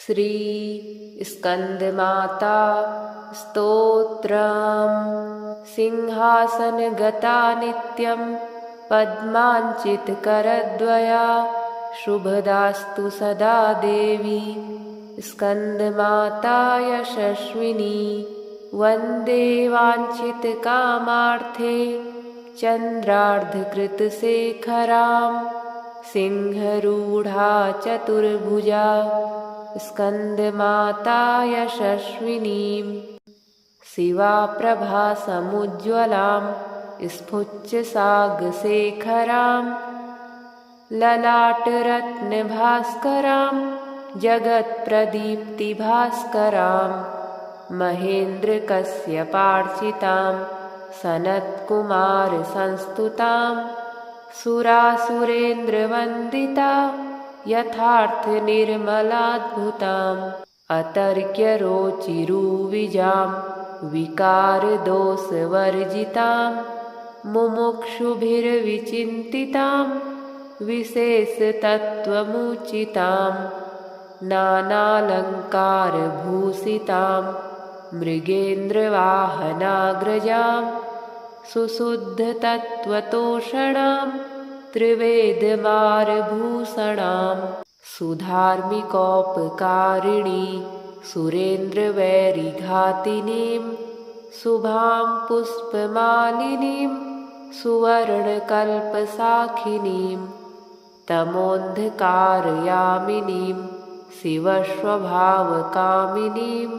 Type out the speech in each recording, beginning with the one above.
श्री स्कंदमाता स्तोत्रम्। सिंहासनगता नित्यं पद्माञ्चितकरद्वया शुभदास्तु सदा देवी स्कंदमाता यशस्विनी। वन्दे वाञ्छितकामार्थे चन्द्रार्धकृतशेखरां सिंहरूढा चतुर्भुजा स्कंदमाता यशस्विनीं। शिवाप्रभा समुज्ज्वलां स्फुच्चसागशेखरां ललाटरत्नभास्करां जगत्प्रदीप्तिभास्करां महेन्द्रकश्यपार्चितां सनत्कुमारसंस्तुतां सुरासुरेन्द्रवन्दिता यथार्थनिर्मलाद्भुताम् अतर्क्यरोचिरुविजां विकारदोषवर्जितां मुमुक्षुभिर्विचिन्तितां विशेषतत्त्वमुचितां नानालङ्कारभूषितां मृगेन्द्रवाहनाग्रजां सुशुद्धतत्त्वतोषणां त्रिवेदमारभूषणां सुधार्मिकोपकारिणी सुरेन्द्रवैरिघातिनीं शुभां पुष्पमालिनीं सुवर्णकल्पशाखिनीं तमोन्धकारयामिनीं शिवस्वभावकामिनीं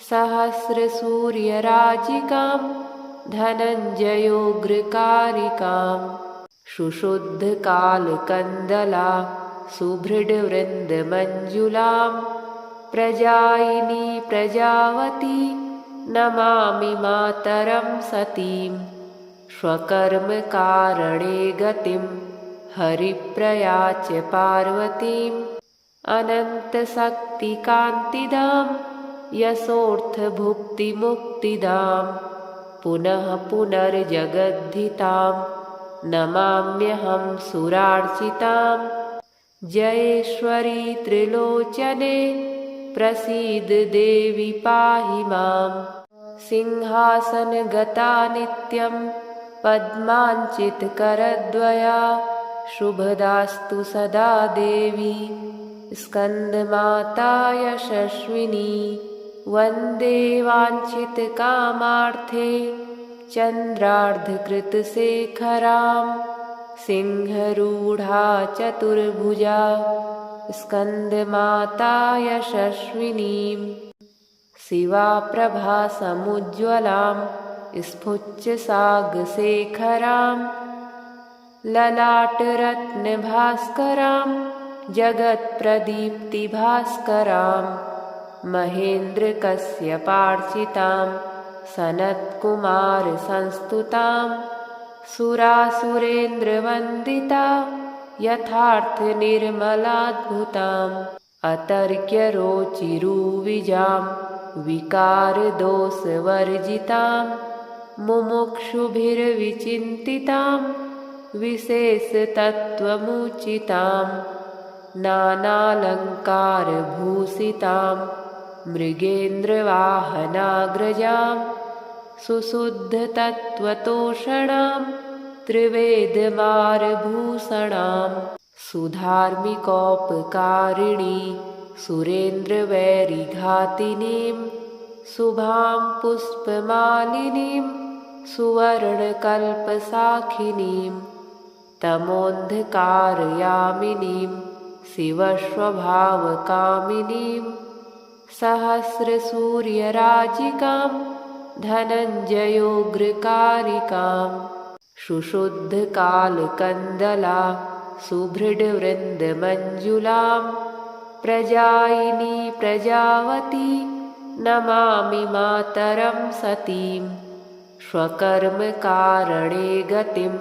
सहस्रसूर्यराजिकां धनञ्जयोग्रकारिकां सुशुद्धकालकन्दला सुभृडवृन्दमञ्जुलां प्रजायिनी प्रजावती नमामि मातरं सतीं स्वकर्मकारणे गतिं हरिप्रया च पार्वतीम् अनन्तशक्तिकान्तिदां यशोऽर्थभुक्तिमुक्तिदां पुनः पुनर्जगद्धितां नमाम्यहं सुरार्चितां। जयेश्वरी त्रिलोचने प्रसीद देवी पाहि मां। सिंहासनगता नित्यं पद्माञ्चितकरद्वया शुभदास्तु सदा देवी स्कंदमाता यशस्विनी। वन्दे वाञ्छितकामार्थे चन्द्रार्धकृतशेखरां सिंहरूढा चतुर्भुजा स्कंदमाता यशस्विनीं। शिवाप्रभा समुज्ज्वलां स्फुच्चसागशेखरां ललाटरत्नभास्करां जगत्प्रदीप्तिभास्करां महेन्द्रकश्यपार्चितां सनत्कुमारसंस्तुतां सुरासुरेन्द्रवन्दिता यथार्थनिर्मलाद्भुताम् अतर्क्यरोचिरुविजां विकारदोषवर्जितां मुमुक्षुभिर्विचिन्तितां विशेषतत्त्वमुचितां नानालङ्कारभूषितां मृगेन्द्रवाहनाग्रजां सुशुद्धतत्त्वतोषणां त्रिवेदमारभूषणां सुधार्मिकोपकारिणी सुरेन्द्रवैरिघातिनीं शुभां पुष्पमालिनीं सुवर्णकल्पशाखिनीं तमोन्धकारयामिनीं शिवस्वभावकामिनीं सहस्रसूर्यराजिकां धनञ्जयोग्रकारिकां सुशुद्धकालकन्दला सुभृडवृन्दमञ्जुलां प्रजायिनी प्रजावती नमामि मातरं सतीं स्वकर्मकारणे गतिं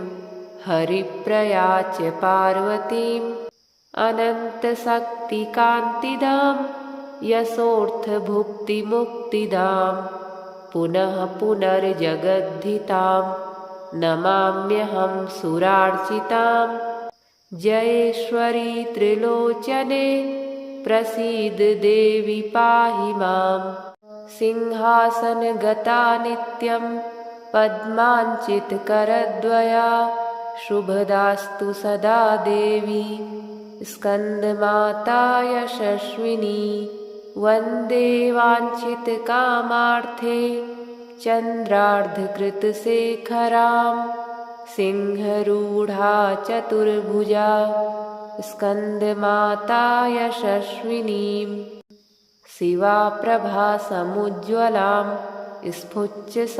हरिप्रया च पार्वतीम् अनन्तशक्तिकान्तिदां यशोऽर्थभुक्तिमुक्तिदां पुनः पुनर्जगद्धितां नमाम्यहं सुरार्चितां। जयेश्वरी त्रिलोचने प्रसीद देवि पाहि माम्। सिंहासनगता नित्यं पद्माञ्चितकरद्वया शुभदास्तु सदा देवी स्कन्दमाता यशस्विनी। वन्दे वाञ्छितकामार्थे चन्द्रार्धकृतशेखरां सिंहरूढा चतुर्भुजा स्कन्दमाता यशस्विनीं। शिवाप्रभासमुज्ज्वलां स्फुच्चसागशेखरां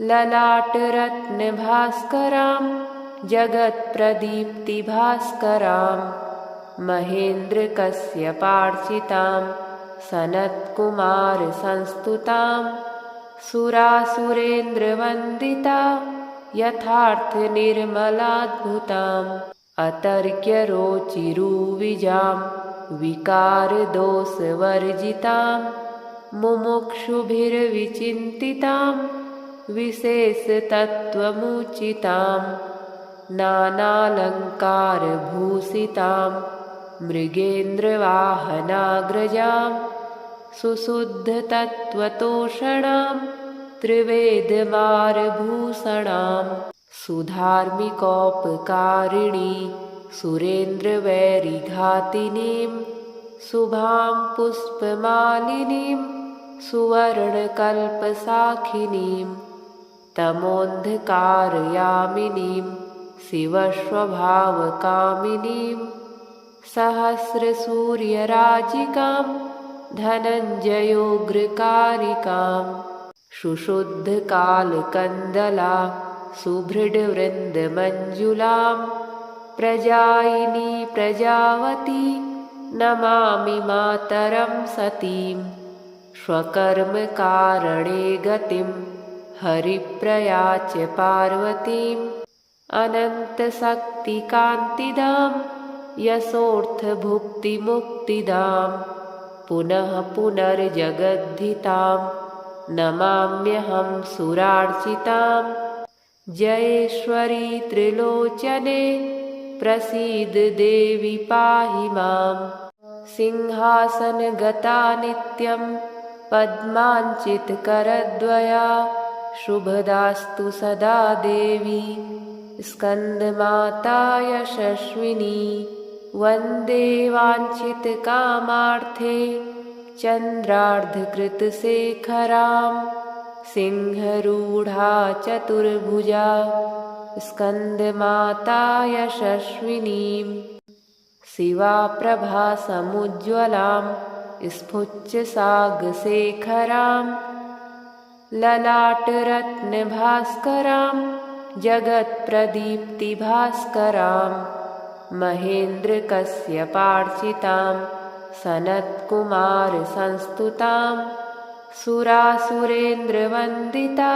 ललाटरत्नभास्करां जगत्प्रदीप्तिभास्करां महेन्द्रकश्यपार्चितां सनत्कुमारसंस्तुतां सुरासुरेन्द्रवन्दिता यथार्थनिर्मलाद्भुताम्। अतर्क्यरोचिरुविजां विकारदोषवर्जितां मुमुक्षुभिर्विचिन्तितां विशेषतत्त्वमुचितां नानालङ्कारभूषितां मृगेन्द्रवाहनाग्रजां सुशुद्धतत्त्वतोषणां त्रिवेदमारभूषणां। सुधार्मिकोपकारिणी सुरेन्द्रवैरिघातिनीं शुभां पुष्पमालिनीं सुवर्णकल्पशाखिनीं तमोन्धकारयामिनीं शिवस्वभावकामिनीं सहस्रसूर्यराजिकां धनञ्जयोग्रकारिकां सुशुद्धकालकन्दला सुभृडवृन्दमञ्जुलां प्रजायिनी प्रजावती नमामि मातरं सतीं। स्वकर्मकारणे गतिं हरिप्रया च पार्वतीं अनन्तशक्तिकान्तिदां यशोऽर्थभुक्तिमुक्तिदां पुनः पुनर्जगद्धितां नमाम्यहं सुरार्चितां। जयेश्वरी त्रिलोचने प्रसीद देवि पाहि माम्। सिंहासनगता नित्यं पद्माञ्चितकरद्वया शुभदास्तु सदा देवी स्कन्दमाता यशस्विनी। वन्दे वाञ्छितकामार्थे चन्द्रार्धकृतशेखरां सिंहरूढा चतुर्भुजा स्कन्दमाता यशस्विनीं। शिवाप्रभासमुज्ज्वलां स्फुच्चसागशेखरां ललाटरत्नभास्करां जगत्प्रदीप्तिभास्करां महेन्द्रकश्यपार्चितां सनत्कुमारसंस्तुतां सुरासुरेन्द्रवन्दिता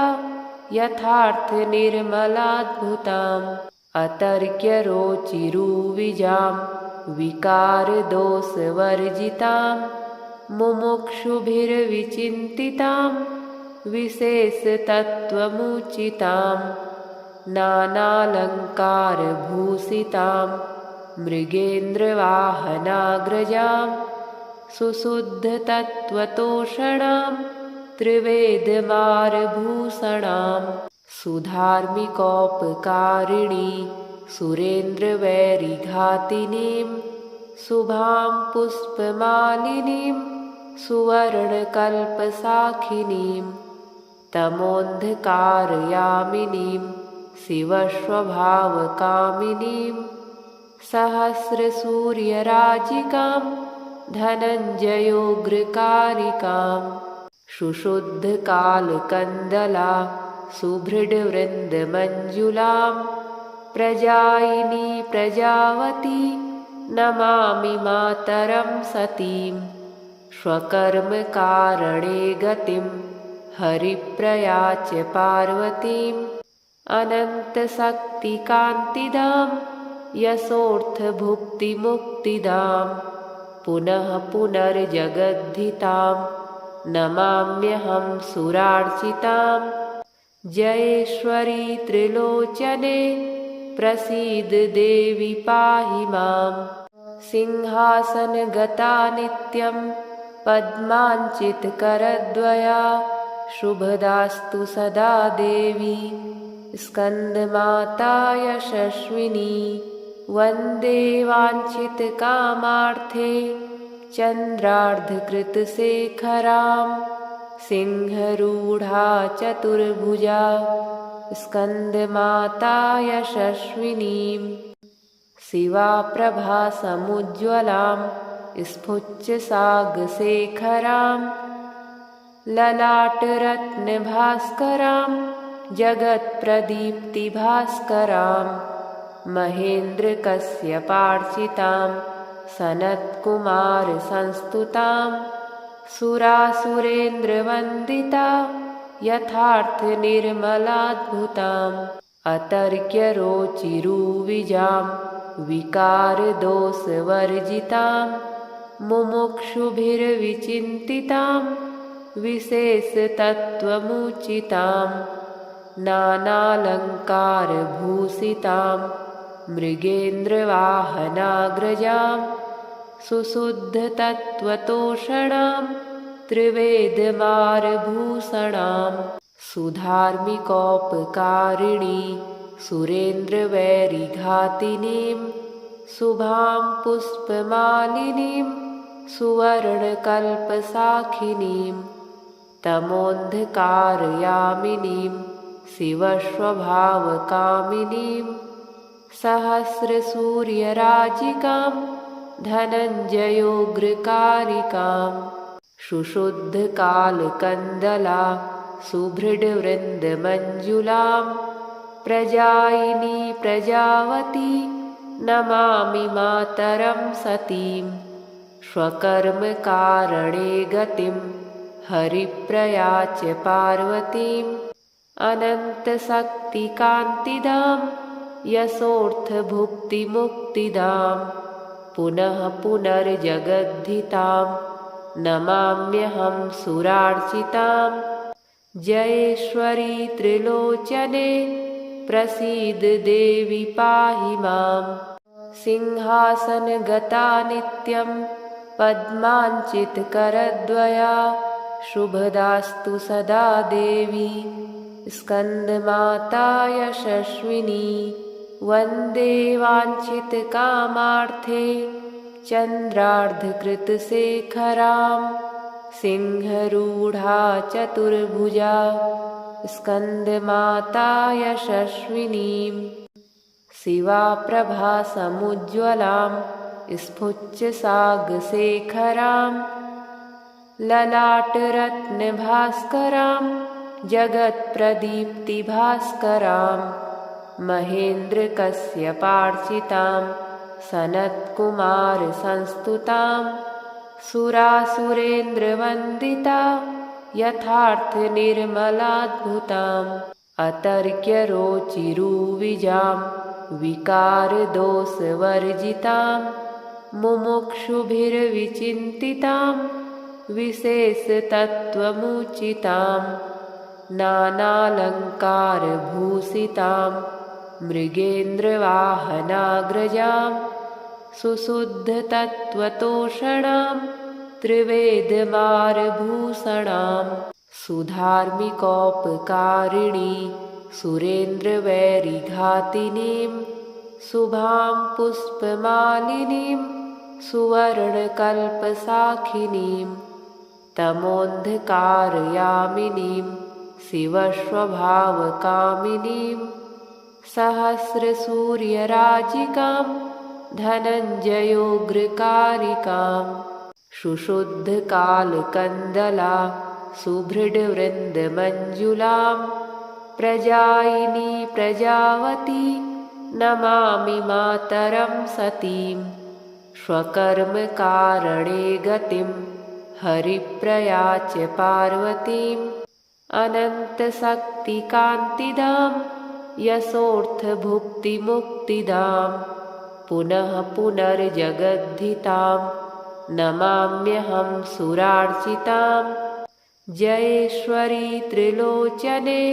यथार्थनिर्मलाद्भुताम्। अतर्क्यरोचिरुविजां विकारदोषवर्जितां मुमुक्षुभिर्विचिन्तितां विशेषतत्त्वमुचितां नानालङ्कारभूषितां मृगेन्द्रवाहनाग्रजां सुशुद्धतत्त्वतोषणां त्रिवेदमारभूषणां। सुधार्मिकोपकारिणी सुरेन्द्रवैरिघातिनीं शुभां पुष्पमालिनीं सुवर्णकल्पशाखिनीं तमोन्धकारयामिनीं शिवस्वभावकामिनीं सहस्रसूर्यराजिकां धनञ्जयोग्रकारिकां सुशुद्धकालकन्दला सुभृडवृन्दमञ्जुलां प्रजायिनी प्रजावती नमामि मातरं सतीं। स्वकर्मकारणे गतिं हरिप्रया च पार्वतीं अनन्तशक्तिकान्तिदां यशोऽर्थभुक्तिमुक्तिदां पुनः पुनर्जगद्धितां नमाम्यहं सुरार्चितां। जयेश्वरी त्रिलोचने प्रसीद देवि पाहि माम्। सिंहासनगता नित्यं पद्माञ्चितकरद्वया शुभदास्तु सदा देवी स्कन्दमाता यशस्विनी वन्दे वाञ्छितकामार्थे चन्द्रार्धकृतशेखरां सिंहरूढा चतुर्भुजा स्कन्दमाता यशस्विनीं शिवाप्रभासमुज्ज्वलां स्फुच्चसागशेखरां ललाटरत्नभास्करां जगत्प्रदीप्तिभास्करां महेन्द्रकश्यपार्चितां सनत्कुमारसंस्तुतां सुरासुरेन्द्रवन्दिता यथार्थनिर्मलाद्भुताम् अतर्क्यरोचिरुविजां विकारदोषवर्जितां मुमुक्षुभिर्विचिन्तितां विशेषतत्त्वमुचितां नानालङ्कारभूषितां मृगेन्द्रवाहनाग्रजां सुशुद्धतत्त्वतोषणां त्रिवेदमारभूषणां सुधार्मिकोपकारिणी सुरेन्द्रवैरिघातिनीं शुभां पुष्पमालिनीं सुवर्णकल्पशाखिनीं तमोन्धकारयामिनीं शिवस्वभावकामिनीं सहस्रसूर्यराजिकां धनञ्जयोग्रकारिकां शुशुद्धकालकन्दला सुभृडवृन्दमञ्जुलां प्रजायिनी प्रजावती नमामि मातरं सतीं स्वकर्मकारणे गतिं हरिप्रया च पार्वतीम् अनन्तशक्तिकान्तिदां यशोऽर्थभुक्तिमुक्तिदां पुनः पुनर्जगद्धितां नमाम्यहं सुरार्चितां जयेश्वरी त्रिलोचने प्रसीद देवी पाहि मां सिंहासनगता नित्यं पद्माञ्चितकरद्वया शुभदास्तु सदा देवी स्कन्दमाता यशस्विनी वन्दे वाञ्छितकामार्थे चन्द्रार्धकृतशेखरां सिंहरूढा चतुर्भुजा स्कन्दमाता यशस्विनीं शिवाप्रभासमुज्ज्वलां स्फुच्चसागशेखरां ललाटरत्नभास्करां जगत्प्रदीप्तिभास्करां महेन्द्रकश्यपार्चितां सनत्कुमारसंस्तुतां सुरासुरेन्द्रवन्दिता यथार्थनिर्मलाद्भुताम् अतर्क्यरोचिरुविजां विकारदोषवर्जितां मुमुक्षुभिर्विचिन्तितां विशेषतत्त्वमुचितां नानालङ्कारभूषितां मृगेन्द्रवाहनाग्रजां सुशुद्धतत्त्वतोषणां त्रिवेदमारभूषणां सुधार्मिकोपकारिणी सुरेन्द्रवैरिघातिनीं शुभां पुष्पमालिनीं सुवर्णकल्पशाखिनीं तमोन्धकारयामिनीं शिवस्वभावकामिनीं सहस्रसूर्यराजिकां धनञ्जयोग्रकारिकां शुशुद्धकालकन्दला सुभृडवृन्दमञ्जुलां प्रजायिनी प्रजावती नमामि मातरं सतीं स्वकर्मकारणे गतिं हरिप्रया च पार्वतीम् अनन्तशक्तिकान्तिदां यशोऽर्थभुक्तिमुक्तिदां पुनः पुनर्जगद्धितां नमाम्यहं सुरार्चितां जयेश्वरी त्रिलोचने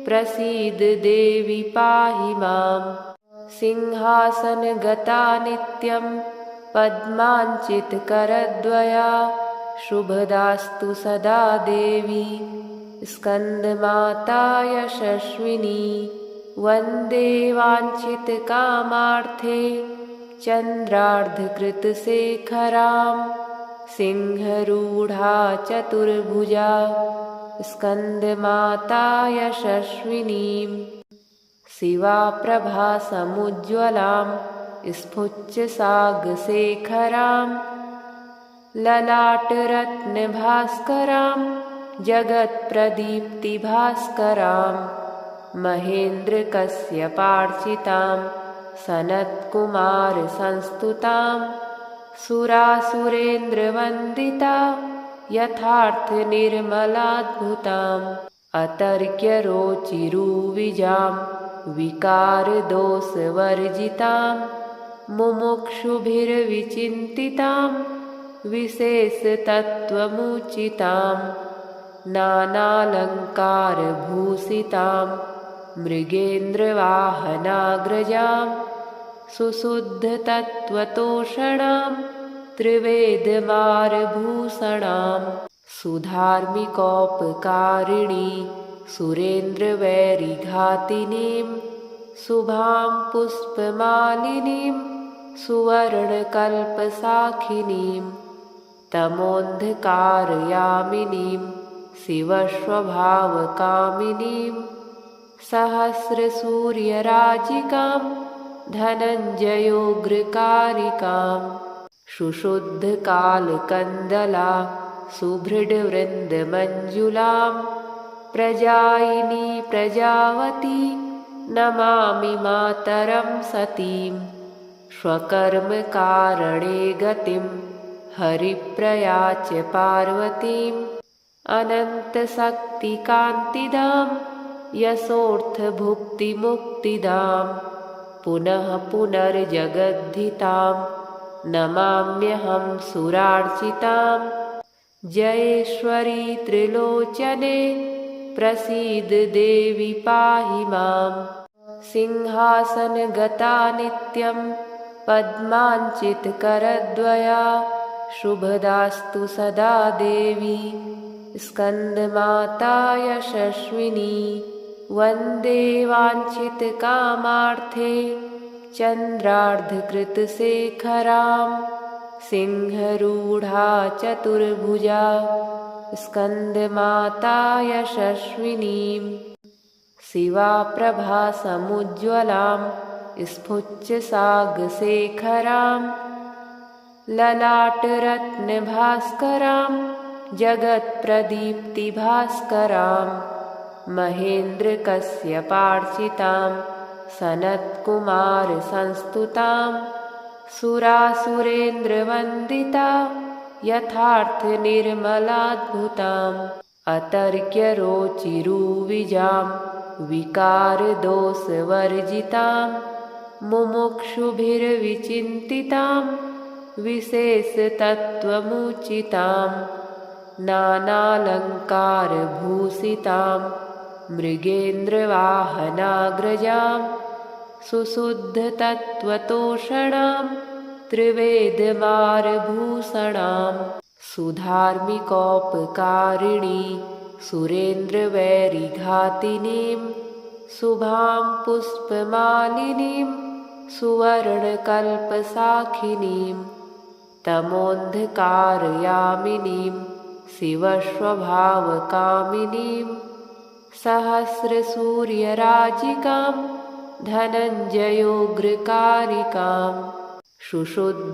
प्रसीद देवी पाहि मां सिंहासनगता नित्यं पद्माञ्चितकरद्वया शुभदास्तु सदा देवी स्कन्दमाता यशस्विनी वन्दे वाञ्छितकामार्थे चन्द्रार्धकृतशेखरां सिंहरूढा चतुर्भुजा स्कन्दमाता यशस्विनीं शिवाप्रभा समुज्ज्वलां स्फुच्चसागशेखरां ललाटरत्नभास्करां जगत्प्रदीप्तिभास्करां महेन्द्रकश्यपार्चितां सनत्कुमारसंस्तुतां सुरासुरेन्द्रवन्दिता यथार्थनिर्मलाद्भुताम् अतर्क्यरोचिरुविजां विकारदोषवर्जितां मुमुक्षुभिर्विचिन्तितां विशेषतत्त्वमुचितां नानालङ्कारभूषितां मृगेन्द्रवाहनाग्रजां सुशुद्धतत्त्वतोषणां त्रिवेदमारभूषणां सुधार्मिकोपकारिणी सुरेन्द्रवैरिघातिनीं शुभां पुष्पमालिनीं सुवर्णकल्पशाखिनीं तमोन्धकारयामिनीं शिवस्वभावकामिनीं सहस्रसूर्यराजिकां धनञ्जयोग्रकारिकां सुशुद्धकालकन्दला सुभृडवृन्दमञ्जुलां प्रजायिनी प्रजावती नमामि मातरं सतीं स्वकर्मकारणे गतिं हरिप्रयाच पार्वतीम् अनन्तशक्तिकान्तिदां यशोऽर्थभुक्तिमुक्तिदां पुनः पुनर्जगद्धितां नमाम्यहं सुरार्चितां जयेश्वरी त्रिलोचने प्रसीद देवी पाहि मां सिंहासनगता नित्यं पद्माञ्चितकरद्वया शुभदास्तु सदा देवी स्कन्दमाता यशस्विनी वन्दे वाञ्छितकामार्थे चन्द्रार्धकृतशेखरां सिंहरूढा चतुर्भुजा स्कन्दमाता यशस्विनीं शिवाप्रभा समुज्ज्वलां स्फुच्चसागशेखरां ललाटरत्नभास्करां जगत्प्रदीप्तिभास्करां महेन्द्रकश्यपार्चितां सनत्कुमारसंस्तुतां सुरासुरेन्द्रवन्दिता यथार्थनिर्मलाद्भुताम् अतर्क्यरोचिरुविजां विकारदोषवर्जितां मुमुक्षुभिर्विचिन्तितां विशेषतत्त्वमुचितां नानालङ्कारभूषितां मृगेन्द्रवाहनाग्रजां सुशुद्धतत्त्वतोषणां त्रिवेदमारभूषणां सुधार्मिकोपकारिणी सुरेन्द्रवैरिघातिनीं शुभां पुष्पमालिनीं सुवर्णकल्पशाखिनीं तमोन्धकारयामिनीं शिवस्वभावकामिनीं सहस्रसूर्यराजिकां धनञ्जयोग्रकारिकां सुशुद्धकालकन्दला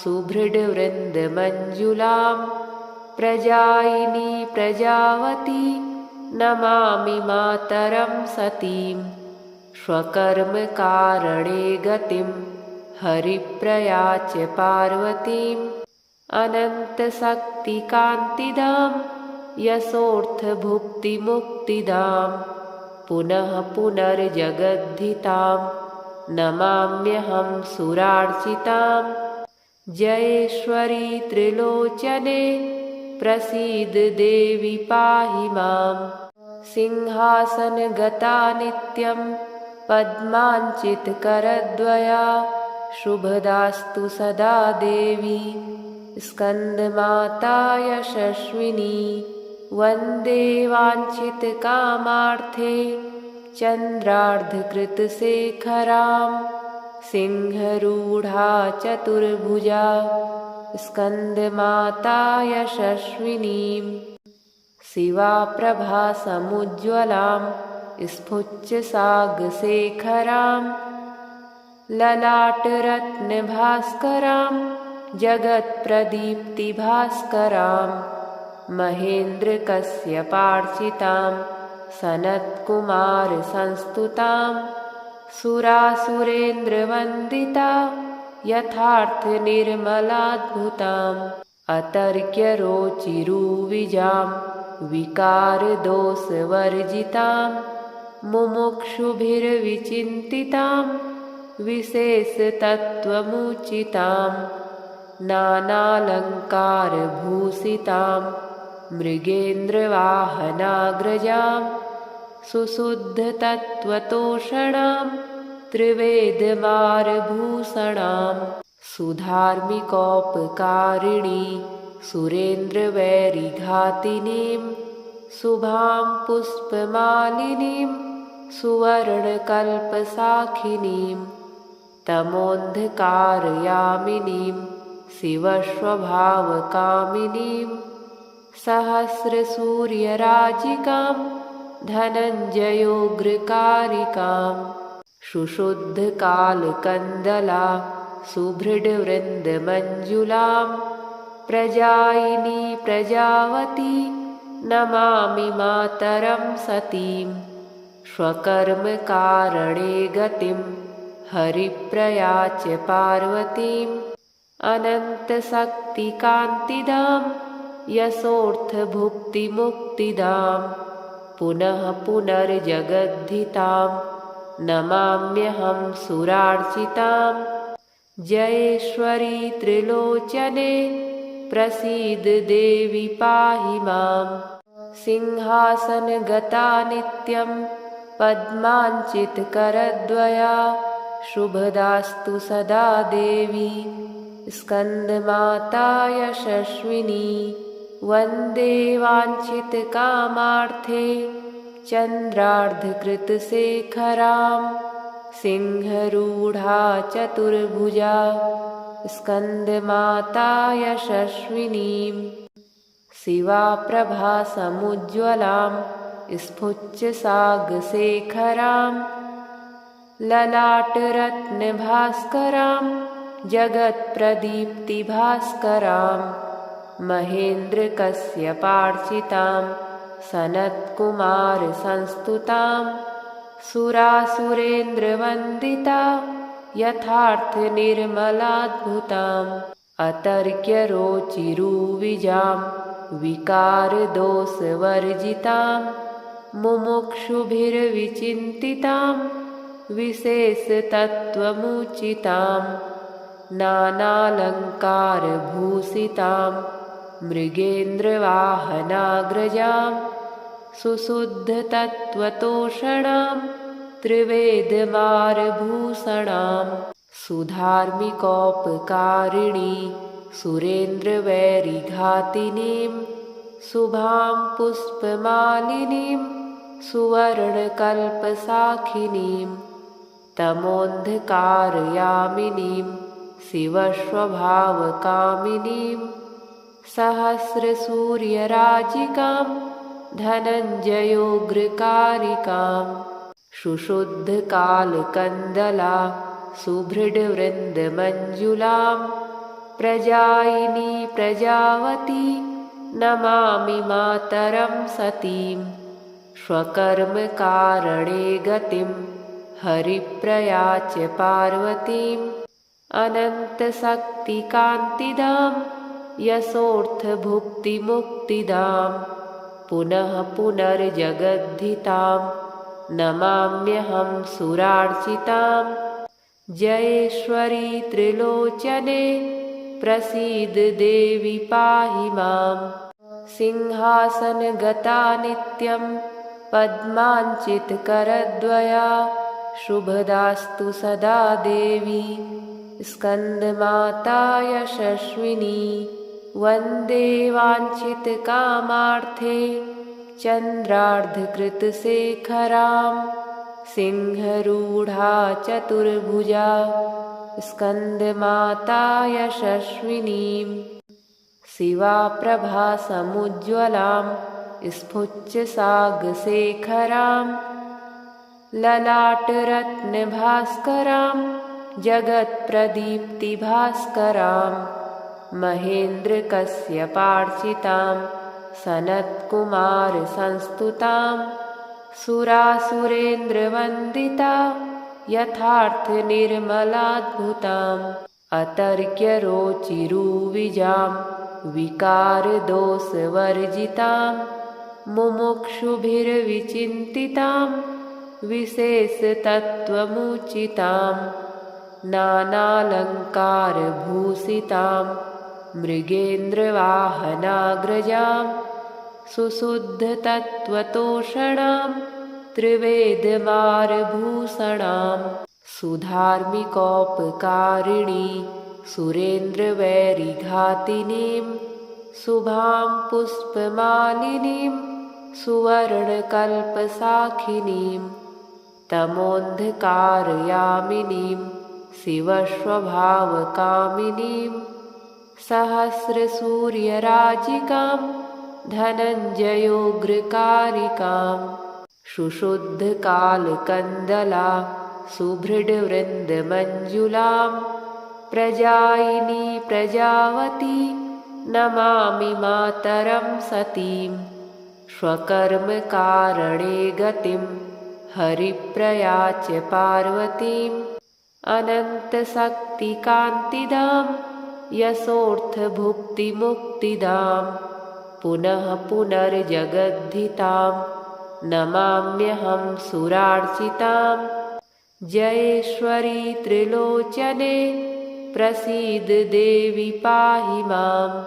सुभृडवृन्दमञ्जुलां प्रजायिनी प्रजावती नमामि मातरं सतीं स्वकर्मकारणे गतिं हरिप्रयाच पार्वतीम् अनन्तशक्तिकान्तिदां यशोऽर्थभुक्तिमुक्तिदां पुनः पुनर्जगद्धितां नमाम्यहं सुरार्चितां जयेश्वरी त्रिलोचने प्रसीद देवी पाहि मां सिंहासनगता नित्यं पद्माञ्चितकरद्वया शुभदास्तु सदा देवी स्कन्दमाता यशस्विनी वन्दे वाञ्छितकामार्थे चन्द्रार्धकृतशेखरां सिंहरूढा चतुर्भुजा स्कन्दमाता यशस्विनीं शिवाप्रभा समुज्ज्वलां स्फुच्चसागशेखरां ललाटरत्नभास्करां जगत्प्रदीप्तिभास्करां महेन्द्रकश्यपार्चितां सनत्कुमारसंस्तुतां सुरासुरेन्द्रवन्दिता यथार्थनिर्मलाद्भुताम् अतर्क्यरोचिरुविजां विकारदोषवर्जितां मुमुक्षुभिर्विचिन्तितां विशेषतत्त्वमुचितां नानालङ्कारभूषितां मृगेन्द्रवाहनाग्रजां सुशुद्धतत्त्वतोषणां त्रिवेदमारभूषणां सुधार्मिकोपकारिणी सुरेन्द्रवैरिघातिनीं शुभां पुष्पमालिनीं सुवर्णकल्पशाखिनीं तमोन्धकारयामिनीं शिवस्वभावकामिनीं सहस्रसूर्यराजिकां धनञ्जयोग्रकारिकां सुशुद्धकालकन्दला सुभृडवृन्दमञ्जुलां प्रजायिनी प्रजावती नमामि मातरं सतीं स्वकर्मकारणे गतिं हरिप्रया च पार्वतीम् अनन्तशक्तिकान्तिदां यशोऽर्थभुक्तिमुक्तिदां पुनः पुनर्जगद्धितां नमाम्यहं सुरार्चितां जयेश्वरी त्रिलोचने प्रसीद देवी पाहि मां सिंहासनगता नित्यं पद्माञ्चितकरद्वया शुभदास्तु सदा देवी स्कन्दमाता यशस्विनी वन्दे वाञ्छितकामार्थे चन्द्रार्धकृतशेखरां सिंहरूढा चतुर्भुजा स्कन्दमाता यशस्विनीं शिवाप्रभा समुज्ज्वलां स्फुच्चसागशेखरां ललाटरत्नभास्करां जगत्प्रदीप्तिभास्करां महेन्द्रकश्यपार्चितां सनत्कुमारसंस्तुतां सुरासुरेन्द्रवन्दिता यथार्थनिर्मलाद्भुताम् अतर्क्यरोचिरुविजां विकारदोषवर्जितां मुमुक्षुभिर्विचिन्तितां विशेषतत्त्वमुचितां नानालङ्कारभूषितां मृगेन्द्रवाहनाग्रजां सुशुद्धतत्त्वतोषणां त्रिवेदमारभूषणां सुधार्मिकोपकारिणी सुरेन्द्रवैरिघातिनीं शुभां पुष्पमालिनीं सुवर्णकल्पशाखिनीं तमोन्धकारयामिनीं शिवस्वभावकामिनीं सहस्रसूर्यराजिकां धनञ्जयोग्रकारिकां सुशुद्धकालकन्दला सुभृडवृन्दमञ्जुलां प्रजायिनी प्रजावती नमामि मातरं सतीं स्वकर्मकारणे गतिं हरिप्रया च पार्वतीम् अनन्तशक्तिकान्तिदां यशोऽर्थभुक्तिमुक्तिदां पुनः पुनर्जगद्धितां नमाम्यहं सुरार्चितां जयेश्वरी त्रिलोचने प्रसीद देवी पाहि मां सिंहासनगता नित्यं पद्माञ्चितकरद्वया शुभदास्तु सदा देवी स्कन्दमाता यशस्विनी वन्दे वाञ्छितकामार्थे चन्द्रार्धकृतशेखरां सिंहरूढा चतुर्भुजा स्कन्दमाता यशस्विनीं शिवाप्रभासमुज्ज्वलां स्फुच्चसागशेखरां ललाटरत्नभास्करां जगत्प्रदीप्तिभास्करां महेन्द्रकश्यपार्चितां सनत्कुमारसंस्तुतां सुरासुरेन्द्रवन्दिता यथार्थनिर्मलाद्भुताम् अतर्क्यरोचिरुविजां विकारदोषवर्जितां मुमुक्षुभिर्विचिन्तितां विशेषतत्त्वमुचितां नानालङ्कारभूषितां मृगेन्द्रवाहनाग्रजां सुशुद्धतत्त्वतोषणां त्रिवेदमारभूषणां सुधार्मिकोपकारिणी सुरेन्द्रवैरिघातिनीं शुभां पुष्पमालिनीं सुवर्णकल्पसाखिनीं तमोन्धकारयामिनीं शिवस्वभावकामिनीं सहस्रसूर्यराजिकां धनञ्जयोग्रकारिकां शुशुद्धकालकन्दला सुभृडवृन्दमञ्जुलां प्रजायिनी प्रजावती नमामि मातरं सतीं स्वकर्मकारणे गतिं हरिप्रया च पार्वतीम् अनन्तशक्तिकान्तिदां यशोऽर्थभुक्तिमुक्तिदां पुनः पुनर्जगद्धितां नमाम्यहं सुरार्चितां जयेश्वरी त्रिलोचने प्रसीद देवी पाहि माम्।